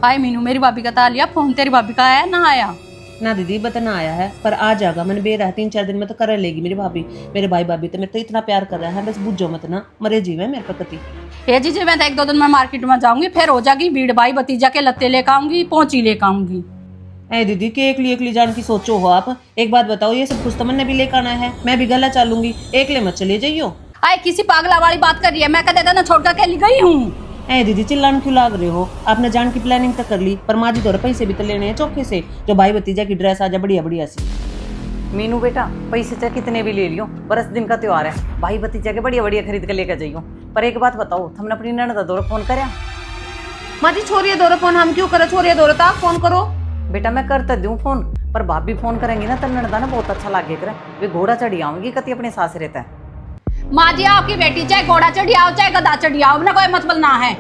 हाय मीनू, मेरी भाभी का तालिया फोन तेरी भाभी का आया ना आया? ना दीदी बतना आया है, पर आ जाएगा। मैंने बेर है 3-4 दिन में तो कर लेगी मेरी भाभी। मेरे भाई भाभी तो मेरे तो इतना प्यार कर रहा है, बस बुझो मत ना, मरे जीव है मेरे पर कति। हे जीजे, मैं तो 1-2 दिन में मार्केट में जाऊंगी, फिर हो जाएगी भीड़ भाई, भतीजा के लत्ते लेकर आऊंगी, पहुंची लेकर आऊंगी। ए दीदी के एकली जान की सोचो हो आप। एक बात बताओ, ये सब कुछ तो मैंने भी लेकर आना है, मैं भी गला चालूंगी, एकले मत चले जाइयो। आए किसी पागला वाली बात कर रही है? मैं कदे ना छोड़कर के गई हूँ। ए दीदी चिल्लान क्यों लाग रहे हो? आपने जान की प्लानिंग तो कर ली, पर माजी थोड़े पैसे भी तो लेने हैं चौके से, जो भाई भतीजा की ड्रेस आ जा बढ़िया बढ़िया सी। मीनू बेटा, पैसे चाहे कितने भी ले लियो, बरस दिन का त्योहार है, भाई भतीजा के बढ़िया बढ़िया खरीद के लेकर जाइयो। पर एक बात बताओ, हमने अपनी ननद दौर फोन करया? माजी छोरिया दौरे फोन हम क्यों करे? छोरिया दौरे तो आप फोन करो। बेटा मैं करता दूं फोन, पर भाभी फोन करेंगी ना तो ननदा ना बहुत अच्छा लागे करे, वे घोड़ा चढ़ी आऊंगी कति अपने सास रहता है। माँ जी, आपकी बेटी चाहे घोड़ा चढ़ी आओ चाहे गधा चढ़ी आओ, ना कोई मतलब ना है।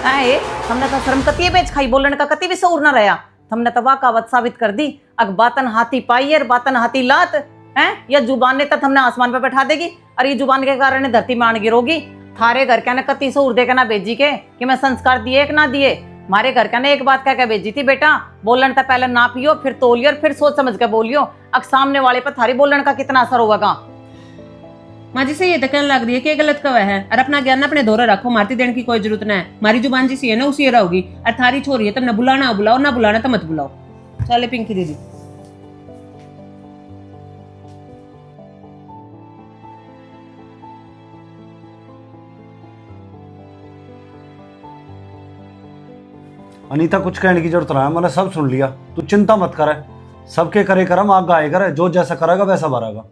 आए हमने तो शर्म कति बेच खाई, बोलने का कति भी शऊर ना रहा। हमने तो वाकावत साबित कर दी, अग बातन हाथी पाई और बातन हाथी लात है, या जुबान ने तक हमने आसमान पे बैठा देगी, और ये जुबान के कारण धरती में आन गिरोगी। थारे घर क्या ने कति शऊर देकर ना भेजी के कि मैं संस्कार दिए कि ना दिए। हमारे घर का ने एक बात कह के भेजी थी, बेटा बोलने तो पहले ना पियो, फिर तोलियो, फिर सोच समझ के बोलियो। अब सामने वाले पर थारी बोलने का कितना असर होगा। माँ जी से ये तो कहने लग रही है कि गलत कवा है, और अपना ज्ञान अपने दौरे रखो, मारती देने की कोई जरूरत ना है। हमारी जुबान जिसी है ना उसी रहोगी, और थारी छोरी है तुमने बुलाना बुलाओ, ना बुलाना तो मत बुलाओ। चले पिंकी दीदी। अनीता कुछ कहने की जरूरत ना है, मैंने सब सुन लिया, तू चिंता मत करे। सबके करे करम आग गाए करे, जो जैसा करेगा वैसा भरेगा।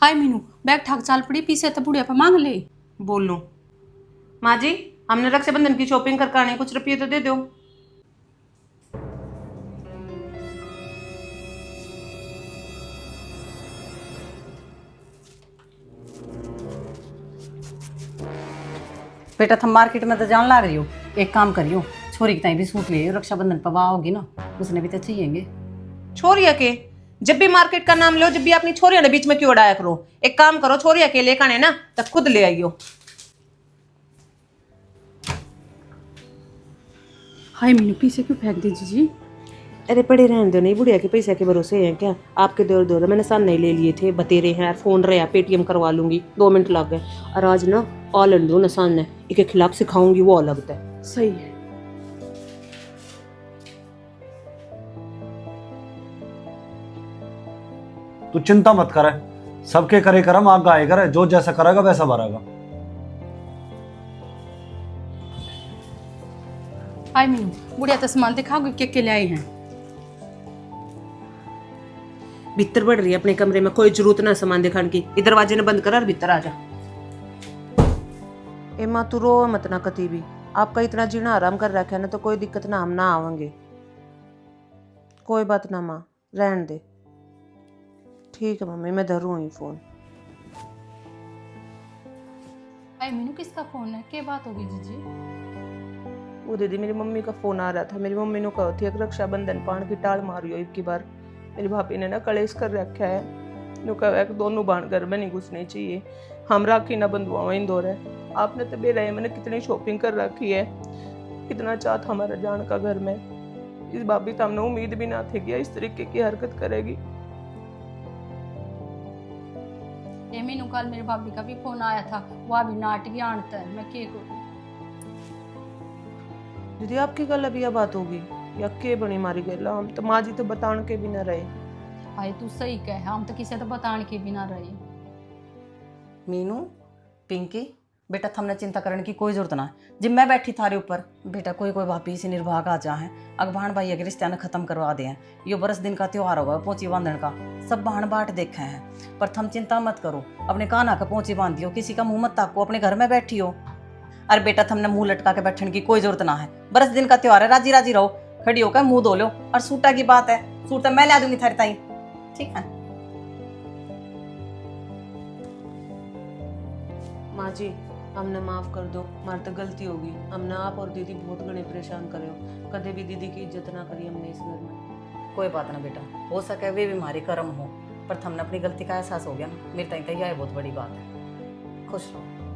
हाय मीनू, बैग ठाक चाल पड़ी, पीछे तो बुढ़िया पे मांग ले। बोलो माँ जी, हमने रक्षाबंधन की शॉपिंग करके आने, कुछ रुपये तो दे दो। बेटा तुम मार्केट में तो जान ला रही हो, एक काम करियो, छोरी की ताई भी सूट ले रक्षाबंधन पर वहाँ होगी ना, उसने भी तो चाहिएंगे। छोरिया के जब भी मार्केट का नाम लो, जब भी अपनी छोरिया ने बीच में क्यों उड़ाया करो। एक काम करो, छोरिया के लेकर आने ना तो खुद ले आइयो। हाय मीनू, पीछे क्यों फेंक दी जीजी? अरे पड़े रहने दो, नहीं बुढ़िया के पैसे के भरोसे हैं क्या? आपके दौर मैंने सामने ले लिए थे, बतेरे हैं, फोन रहा, पेटीएम करवा लूंगी, 2 मिनट लग गए। और आज ना ऑल अंडू ना सामने एक खिलाफ सिखाऊंगी, वो अलग है। सही है। तू चिंता मत करे, सबके करे करम आग गाए करे, जो जैसा करेगा वैसा भरेगा। हाय मीनू, बुढ़िया तो सामान दिखाओगे के ले आई हैं? भीतर बढ़ रही है अपने कमरे में, कोई जरूरत ना सामान दिखाने की। इधर दरवाजे ने बंद करा और भीतर आ जा। ए माँ तू रो मत ना कती भी, आपका इतना जीना आराम कर रखा है ना, तो कोई दिक्कत ना, हम ना आवेंगे। कोई बात ना माँ, रहने दे। ठीक है मम्मी, मैं धरूँ ही फोन। हाय मीनू, किसका फोन है? क्या बात होगी जीजी? वो दीदी मेरी मम्मी का फोन आ रहा था। मेरी मम्मी ने कहा थी रक्षाबंधन पान की टाल मारियो एक की बार। मेरी भाभी ने ना कलेश कर रखा है, नु कहा कि दोनों बाण घर में नहीं घुसने चाहिए, हम राखी ना बंधुआ इन दो रहे। आपने तो बेरा है, मैंने कितनी शॉपिंग कर रखी है, कितना चाह था हमारा जान का घर में। इस भाभी तो हमने उम्मीद भी ना थी कि इस तरीके की हरकत करेगी। ए मीनू, कल मेरी भाभी का भी फोन आया था, वह भी नाटकी आंट है, मैं क्या करूँ? दीदी आपकी गल अभी यह बात होगी या के बनी मारी गला? हम तो माँ जी तो बताने के भी ना रहे। हाय तू सही कह, हम तो किसी तो बताने के भी ना रहे। मीनू, पिंकी, बेटा हमने चिंता करने की कोई जरूरत ना है, जिब मैं बैठी थारे ऊपर। बेटा कोई कोई भाभी से निर्भाग आ जा है, अग बहन भाई अगर रिश्ते खत्म करवा दे हैं, यो बरस दिन का त्योहार होगा, पोची बांधन का, सब बहन बाट देखे हैं। पर थम चिंता मत करो, अपने काना का पोची बांध दियो, किसी का मुंह मत ताको, अपने घर में बैठी हो। अरे बेटा थमने मुंह लटका के बैठने की कोई जरूरत ना है, बरस दिन का त्योहार है, राजी राजी रहो, खड़ी होकर मुंह धो लो। और सूटा की बात है, सूटा मैं ला दूंगी थारी ताई, ठीक है? माँ जी हमने माफ कर दो, हमारी तो गलती होगी। हमने आप और दीदी बहुत घने परेशान करे हो, कदे भी दीदी की इज्जत ना करी हमने इस घर में। कोई बात ना बेटा, हो सके वे भी हमारे कर्म हो, पर हमने अपनी गलती का एहसास हो गया ना, मेरे ताई तो यह बहुत बड़ी बात है। खुश रहो।